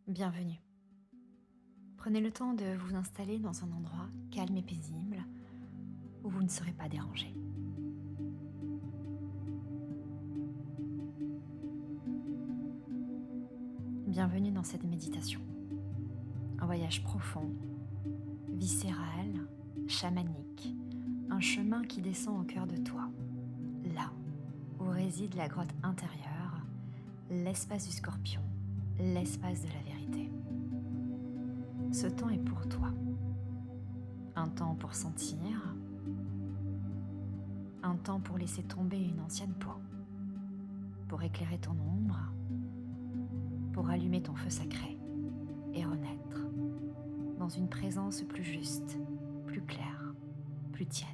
Bienvenue. Prenez le temps de vous installer dans un endroit calme et paisible où vous ne serez pas dérangé. Bienvenue dans cette méditation. Un voyage profond, viscéral, chamanique, un chemin qui descend au cœur de toi, là où réside la grotte intérieure, l'espace du scorpion, l'espace de la vérité. Ce temps est pour toi. Un temps pour sentir, un temps pour laisser tomber une ancienne peau, pour éclairer ton ombre, pour allumer ton feu sacré et renaître dans une présence plus juste, plus claire, plus tiède.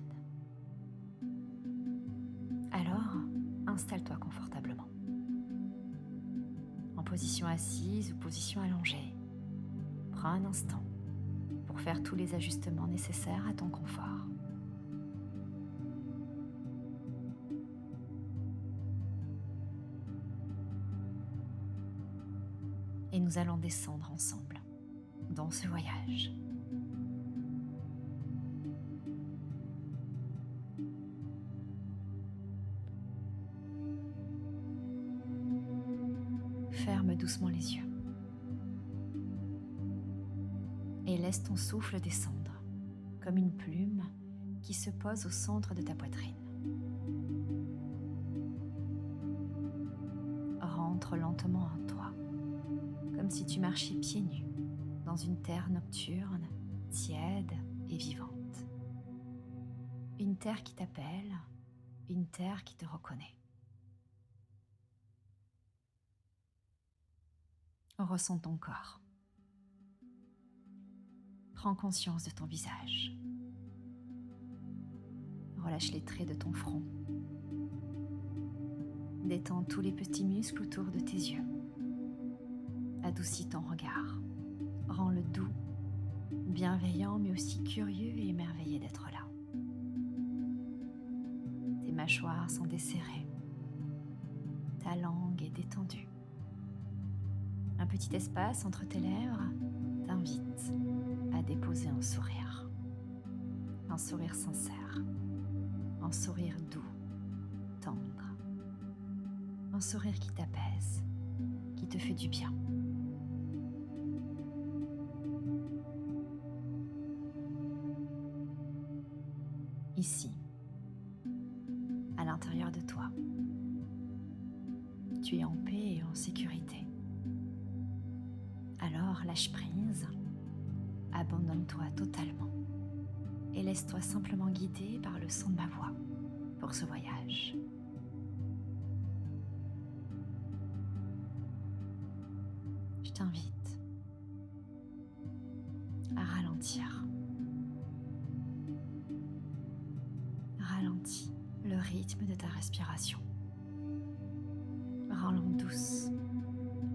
Alors, installe-toi confortablement, en position assise ou position allongée. Prends un instant pour faire tous les ajustements nécessaires à ton confort. Et nous allons descendre ensemble dans ce voyage. Ferme doucement les yeux et laisse ton souffle descendre comme une plume qui se pose au centre de ta poitrine. Rentre lentement en toi, comme si tu marchais pieds nus dans une terre nocturne, tiède et vivante. Une terre qui t'appelle, une terre qui te reconnaît. Ressens ton corps. Prends conscience de ton visage. Relâche les traits de ton front. Détends tous les petits muscles autour de tes yeux. Adoucis ton regard. Rends-le doux, bienveillant, mais aussi curieux et émerveillé d'être là. Tes mâchoires sont desserrées. Ta langue est détendue. Un petit espace entre tes lèvres t'invite à déposer un sourire sincère, un sourire doux, tendre, un sourire qui t'apaise, qui te fait du bien. Ici, à l'intérieur de toi, tu es en paix et en sécurité. Alors lâche prise, abandonne-toi totalement et laisse-toi simplement guider par le son de ma voix pour ce voyage. Je t'invite à ralentir. Ralentis le rythme de ta respiration. Rends-la douce,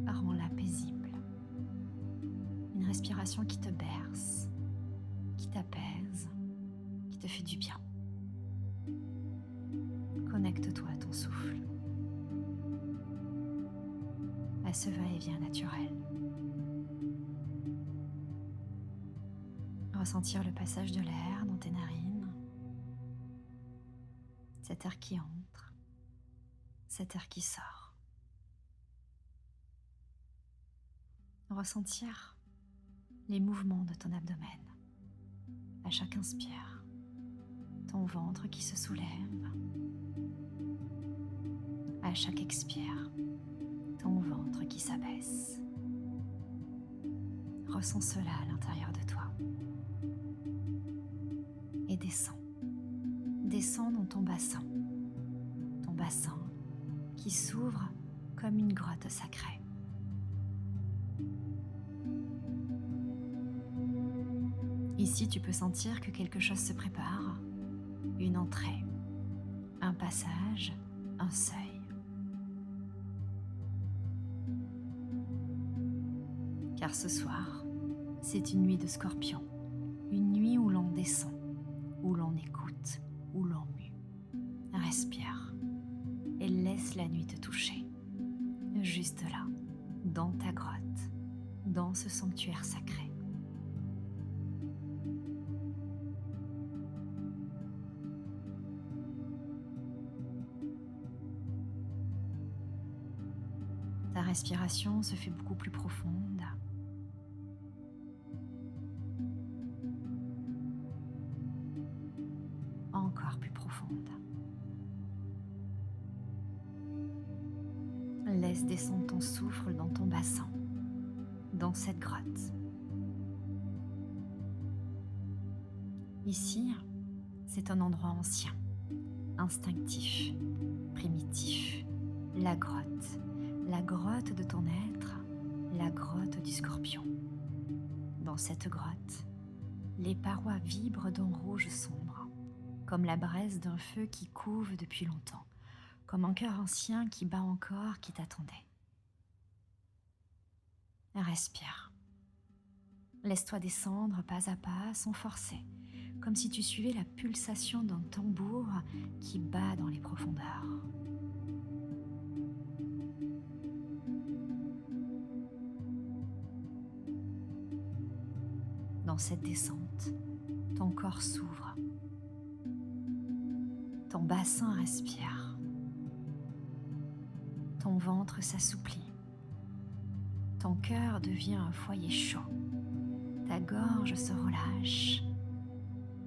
rends-la paisible. Une respiration qui te berce, qui t'apaise, qui te fait du bien. Connecte-toi à ton souffle, à ce va-et-vient naturel. Ressentir le passage de l'air dans tes narines, cet air qui entre, cet air qui sort. Ressentir les mouvements de ton abdomen. À chaque inspire, ton ventre qui se soulève. À chaque expire, ton ventre qui s'abaisse. Ressens cela à l'intérieur de toi. Et descends. Descends dans ton bassin. Ton bassin qui s'ouvre comme une grotte sacrée. Ici, tu peux sentir que quelque chose se prépare, une entrée, un passage, un seuil. Car ce soir, c'est une nuit de scorpion, une nuit où l'on descend, où l'on écoute, où l'on mue. Respire et laisse la nuit te toucher, juste là, dans ta grotte, dans ce sanctuaire sacré. Ta respiration se fait beaucoup plus profonde. Encore plus profonde. Laisse descendre ton souffle dans ton bassin, dans cette grotte. Ici, c'est un endroit ancien, instinctif, primitif. La grotte de ton être, la grotte du scorpion. Dans cette grotte, les parois vibrent d'un rouge sombre, comme la braise d'un feu qui couve depuis longtemps, comme un cœur ancien qui bat encore, qui t'attendait. Respire. Laisse-toi descendre pas à pas, sans forcer, comme si tu suivais la pulsation d'un tambour qui bat dans les profondeurs. Dans cette descente, ton corps s'ouvre, ton bassin respire, ton ventre s'assouplit, ton cœur devient un foyer chaud, ta gorge se relâche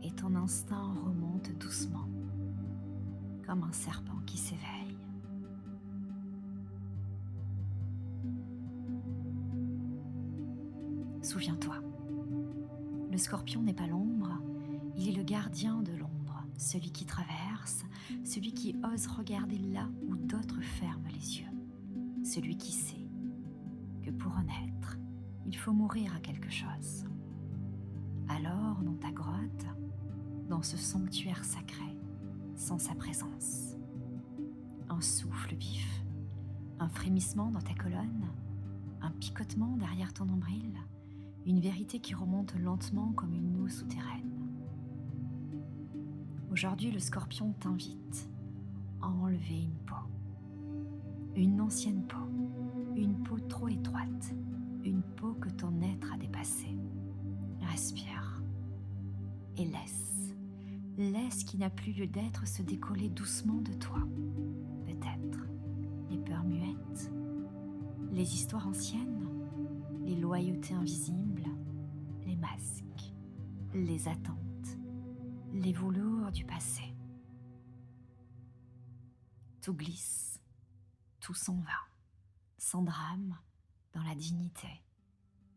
et ton instinct remonte doucement, comme un serpent qui s'éveille. Souviens-toi, le scorpion n'est pas l'ombre, il est le gardien de l'ombre, celui qui traverse, celui qui ose regarder là où d'autres ferment les yeux, celui qui sait que pour renaître, il faut mourir à quelque chose. Alors, dans ta grotte, dans ce sanctuaire sacré, sans sa présence, un souffle vif, un frémissement dans ta colonne, un picotement derrière ton nombril, une vérité qui remonte lentement comme une eau souterraine. Aujourd'hui, le scorpion t'invite à enlever une ancienne peau, une peau trop étroite, une peau que ton être a dépassée. Respire et laisse ce qui n'a plus lieu d'être se décoller doucement de toi. Peut-être les peurs muettes, les histoires anciennes, les loyautés invisibles, les masques, les attentes, les velours du passé. Tout glisse, tout s'en va, sans drame, dans la dignité,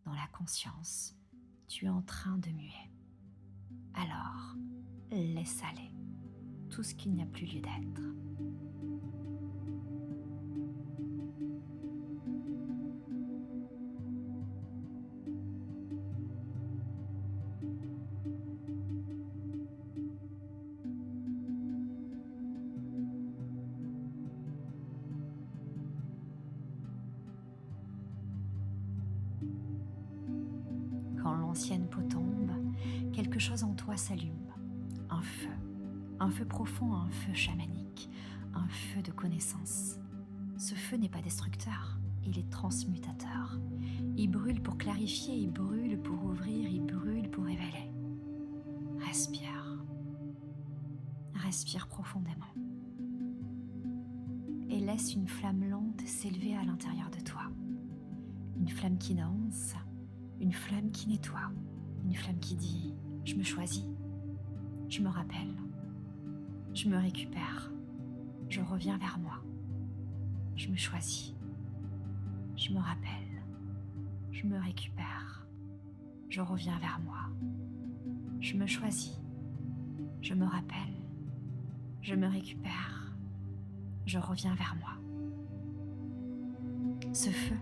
dans la conscience. Tu es en train de muer. Alors, laisse aller tout ce qui n'a plus lieu d'être. Quand l'ancienne peau tombe, quelque chose en toi s'allume. Un feu profond, un feu chamanique, un feu de connaissance. Ce feu n'est pas destructeur, il est transmutateur. Il brûle pour clarifier, il brûle pour ouvrir, il brûle pour révéler. Respire. Respire profondément. Et laisse une flamme lente s'élever à l'intérieur de toi. Une flamme qui danse, une flamme qui nettoie, une flamme qui dit « Je me choisis, je me rappelle, je me récupère, je reviens vers moi, je me choisis, je me rappelle, je me récupère, je reviens vers moi, je me choisis, je me rappelle, je me récupère, je reviens vers moi. » Ce feu,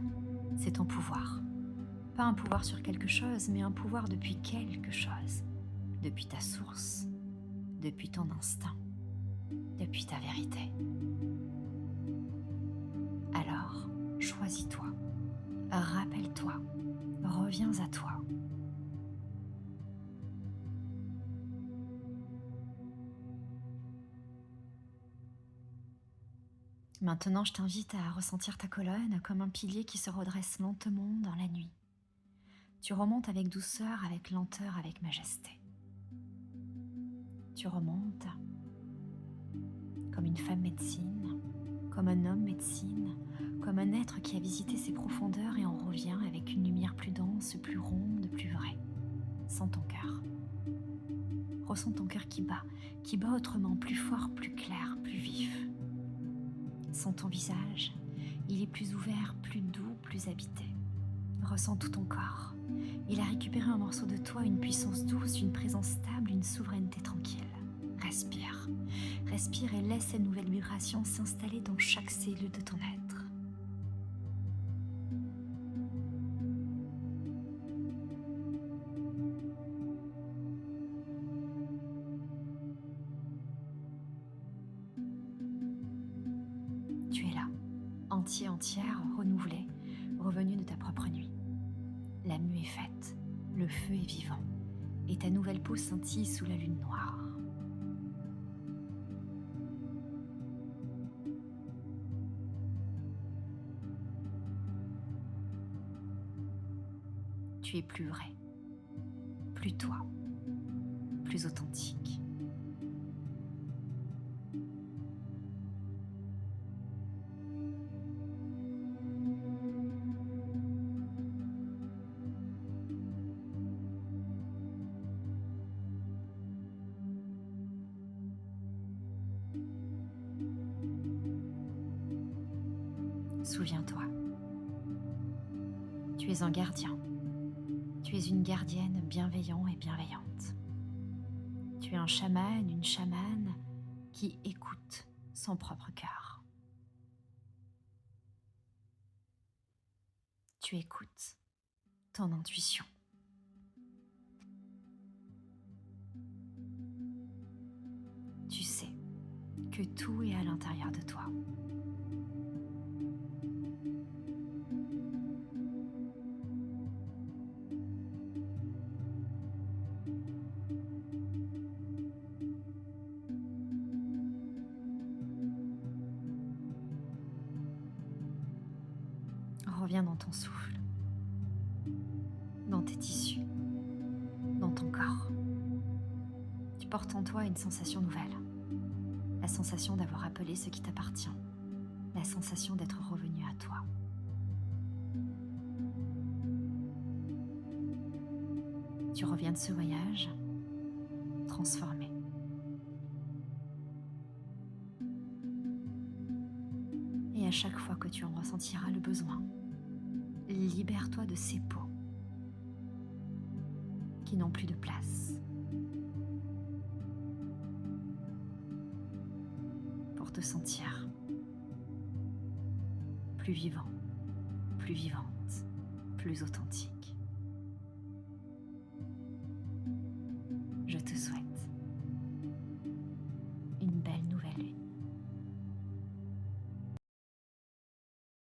c'est ton pouvoir. Pas un pouvoir sur quelque chose, mais un pouvoir depuis quelque chose, depuis ta source, depuis ton instinct, depuis ta vérité. Alors, choisis-toi, rappelle-toi, reviens à toi. Maintenant, je t'invite à ressentir ta colonne comme un pilier qui se redresse lentement dans la nuit. Tu remontes avec douceur, avec lenteur, avec majesté. Tu remontes comme une femme médecine, comme un homme médecine, comme un être qui a visité ses profondeurs et en revient avec une lumière plus dense, plus ronde, plus vraie. Sens ton cœur. Ressens ton cœur qui bat autrement, plus fort, plus clair, plus vif. Sens ton visage, il est plus ouvert, plus doux, plus habité. Ressens tout ton corps. Il a récupéré un morceau de toi, une puissance douce, une présence stable, une souveraineté tranquille. Respire. Respire et laisse cette nouvelle vibration s'installer dans chaque cellule de ton être. Tu es là, entier, entière, renouvelé, revenu de ta propre nuit. La mue est faite, le feu est vivant, et ta nouvelle peau scintille sous la lune noire. Tu es plus vrai, plus toi, plus authentique. Souviens-toi, tu es un gardien, tu es une gardienne bienveillant et bienveillante. Tu es un chaman, une chamane qui écoute son propre cœur. Tu écoutes ton intuition. Tu sais que tout est à l'intérieur de toi. Reviens dans ton souffle, dans tes tissus, dans ton corps. Tu portes en toi une sensation nouvelle, la sensation d'avoir appelé ce qui t'appartient, la sensation d'être revenu à toi. Tu reviens de ce voyage transformé. Et à chaque fois que tu en ressentiras le besoin, libère-toi de ces peaux qui n'ont plus de place pour te sentir plus vivant, plus vivante, plus authentique.